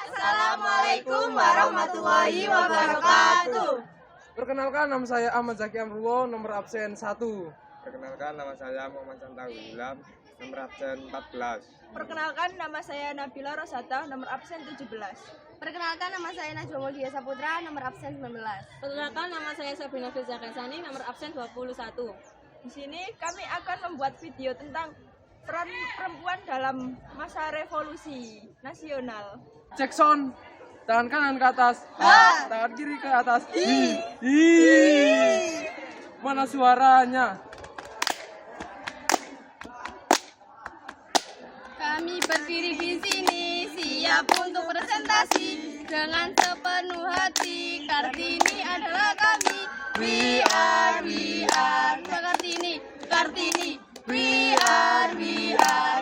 Assalamualaikum warahmatullahi wabarakatuh. Perkenalkan, nama saya Ahmad Zaki Amruwo, nomor absen 1. Perkenalkan, nama saya Muhammad Santawi Ilham, nomor absen 14. Perkenalkan, nama saya Nabila Rosata, nomor absen 17. Perkenalkan, nama saya Najwa Mulia Saputra, nomor absen 19. Perkenalkan, nama saya Sabrina Firza Kaisani, nomor absen 21. Di sini kami akan membuat video tentang peran perempuan dalam masa revolusi nasional. Cek sound, tangan kanan ke atas, tangan kiri ke atas. Mana suaranya? Kami berdiri di sini, siap untuk presentasi dengan sepenuh hati. Kartini adalah kami. We are Kartini, Kartini. We are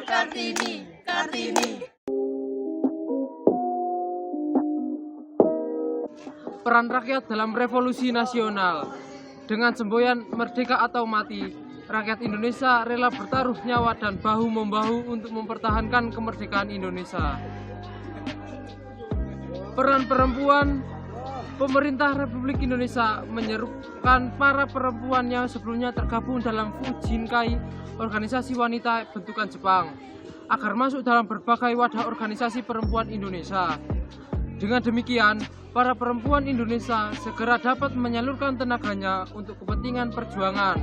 Kartini, Kartini. Peran rakyat dalam revolusi nasional. Dengan semboyan merdeka atau mati, rakyat Indonesia rela bertaruh nyawa dan bahu-membahu untuk mempertahankan kemerdekaan Indonesia. Peran perempuan. Pemerintah Republik Indonesia menyerukan para perempuan yang sebelumnya tergabung dalam Fujinkai, organisasi wanita bentukan Jepang, agar masuk dalam berbagai wadah organisasi perempuan Indonesia. Dengan demikian, para perempuan Indonesia segera dapat menyalurkan tenaganya untuk kepentingan perjuangan,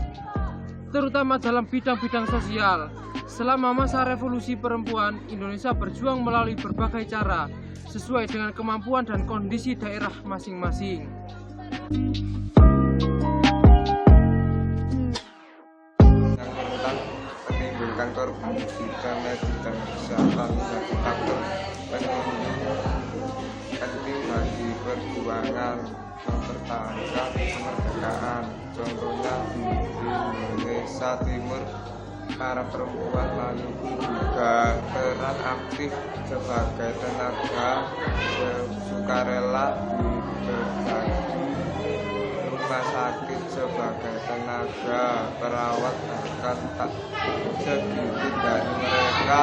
terutama dalam bidang-bidang sosial. Selama masa revolusi perempuan, Indonesia berjuang melalui berbagai cara, sesuai dengan kemampuan dan kondisi daerah masing-masing. Tentang menimbulkan korban di medis dan kesehatan menjadi faktor penting bagi perjuangan mempertahankan kemerdekaan. Contohnya di Indonesia Timur, para perempuan Maluku juga peran aktif sebagai tenaga sukarela di berbagai rumah sakit sebagai tenaga perawat, bahkan tak sedikit dari mereka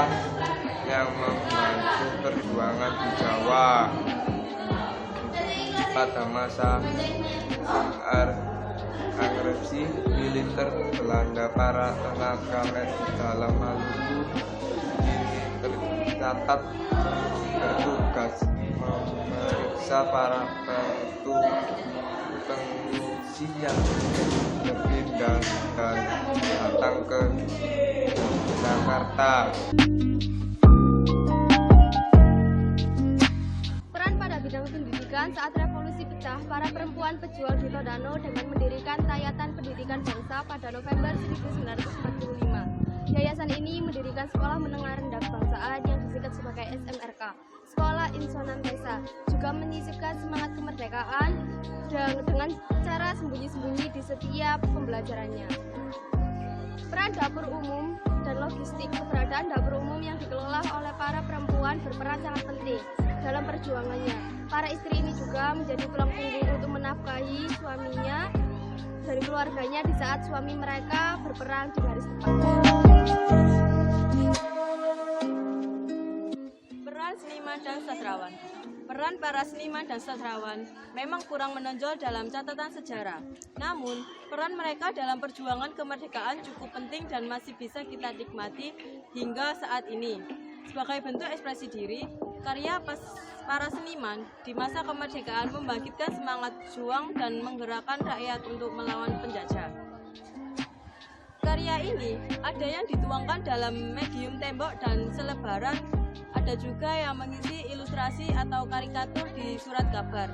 yang membantu perjuangan di Jawa pada masa agresi militer Belanda. Para tenaga medis dalam Maluku ini tercatat bertugas memeriksa para pengungsi yang berpindah dan datang ke Jakarta. Peran pada bidang pendidikan saat revolusi pecah, para perempuan pejuang di Todano dengan mendirikan Tayatan Pendidikan Bangsa pada November 1945. Yayasan ini mendirikan sekolah menengah rendah kebangsaan yang disingkat sebagai SMRK, Sekolah Insanan Desa, juga menyisipkan semangat kemerdekaan dengan cara sembunyi-sembunyi di setiap pembelajarannya. Peran dapur umum dan logistik. Keberadaan dapur umum yang dikelola oleh para perempuan berperan sangat penting dalam perjuangannya. Para istri ini juga menjadi tulang punggung untuk menafkahi suaminya dan keluarganya di saat suami mereka berperang di garis depan. Peran seniman dan sastrawan. Peran para seniman dan sastrawan memang kurang menonjol dalam catatan sejarah. Namun, peran mereka dalam perjuangan kemerdekaan cukup penting dan masih bisa kita nikmati hingga saat ini. Sebagai bentuk ekspresi diri, karya para seniman di masa kemerdekaan membangkitkan semangat juang dan menggerakkan rakyat untuk melawan penjajah. Karya ini ada yang dituangkan dalam medium tembok dan selebaran, ada juga yang mengisi ilustrasi atau karikatur di surat kabar.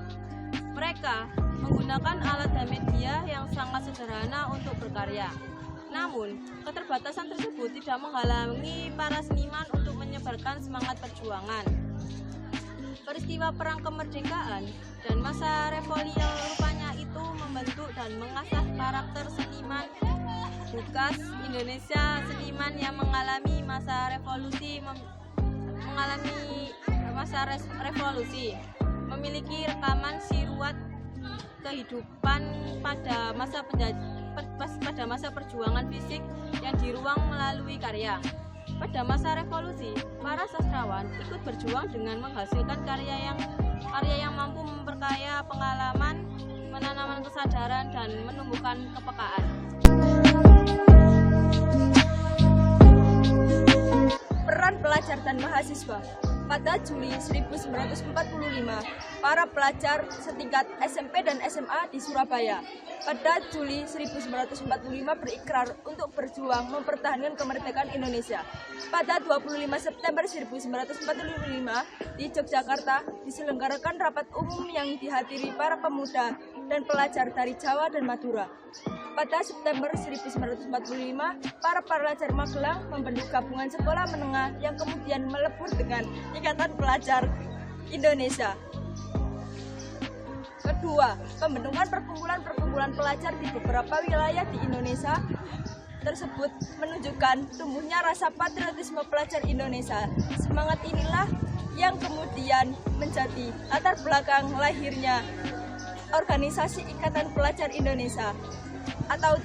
Mereka menggunakan alat dan media yang sangat sederhana untuk berkarya. Namun, keterbatasan tersebut tidak menghalangi para seniman untuk menyebarkan semangat perjuangan. Peristiwa perang kemerdekaan dan masa revolusi rupanya itu membentuk dan mengasah karakter seniman bekas Indonesia. Seniman yang mengalami masa revolusi memiliki rekaman siruat kehidupan pada masa perjuangan fisik yang diruang melalui karya. Pada masa revolusi, para sastrawan ikut berjuang dengan menghasilkan karya yang mampu memperkaya pengalaman, menanamkan kesadaran, dan menumbuhkan kepekaan. Peran pelajar dan mahasiswa. Pada Juli 1945, para pelajar setingkat SMP dan SMA di Surabaya pada Juli 1945 berikrar untuk berjuang mempertahankan kemerdekaan Indonesia. Pada 25 September 1945 di Yogyakarta diselenggarakan rapat umum yang dihadiri para pemuda dan pelajar dari Jawa dan Madura. Pada September 1945, para pelajar Magelang membentuk gabungan sekolah menengah yang kemudian melebur dengan Ikatan Pelajar Indonesia. Kedua, pembentukan perkumpulan pelajar di beberapa wilayah di Indonesia tersebut menunjukkan tumbuhnya rasa patriotisme pelajar Indonesia. Semangat inilah yang kemudian menjadi latar belakang lahirnya Organisasi Ikatan Pelajar Indonesia atau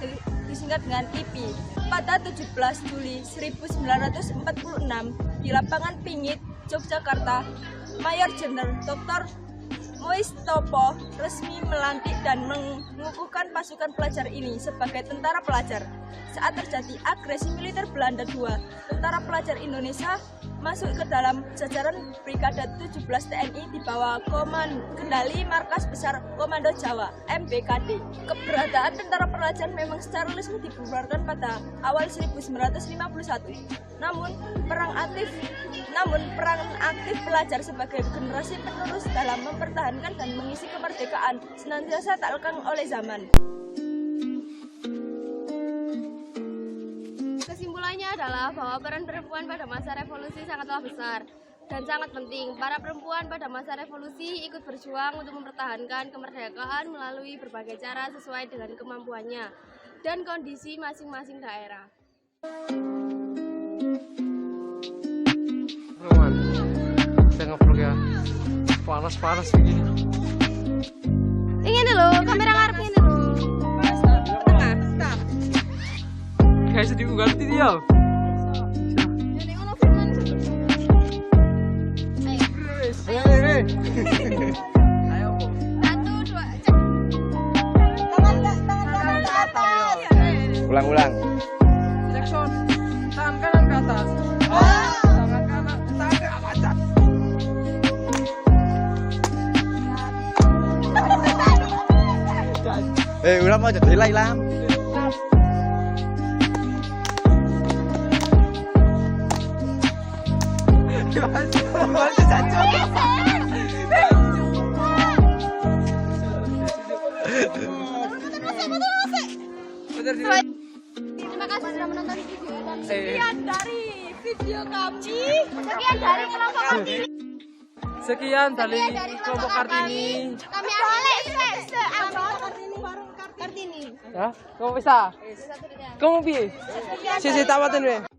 disingkat dengan IPI pada 17 Juli 1946 di lapangan Pingit, Yogyakarta. Mayor Jenderal Dr. Muistopo resmi melantik dan mengukuhkan pasukan pelajar ini sebagai tentara pelajar. Saat terjadi agresi militer Belanda II, tentara pelajar Indonesia masuk ke dalam jajaran Brigade 17 TNI di bawah kendali Markas Besar Komando Jawa (MBKD). Keberadaan tentara pelajar memang secara resmi dibubarkan pada awal 1951. Namun peran aktif pelajar sebagai generasi penerus dalam mempertahankan dan mengisi kemerdekaan senantiasa tak lekang oleh zaman. Kesimpulannya adalah bahwa peran perempuan pada masa revolusi sangatlah besar dan sangat penting. Para perempuan pada masa revolusi ikut berjuang untuk mempertahankan kemerdekaan melalui berbagai cara sesuai dengan kemampuannya dan kondisi masing-masing daerah. Roman, saya nge-vlog ya. Panas begini. Ini loh, kamera ngarep ini loh. Tengah, stop. Kayak sedih ganti dia. Ayo. 1, 2, Tangan ke atas. Ulang-ulang. Jackson, tangan kanan ke atas. Tangan kanan, tangan ke atas. Ulang mau jadi Lam. terima kasih sudah menonton video dan Sekian dari video kami. sekian dari kelompok Kartini. Sekian dari kelompok Kartini. Kami boleh Kartini. Ya, kamu bisa? Kamu bi? Sisi tawatin we.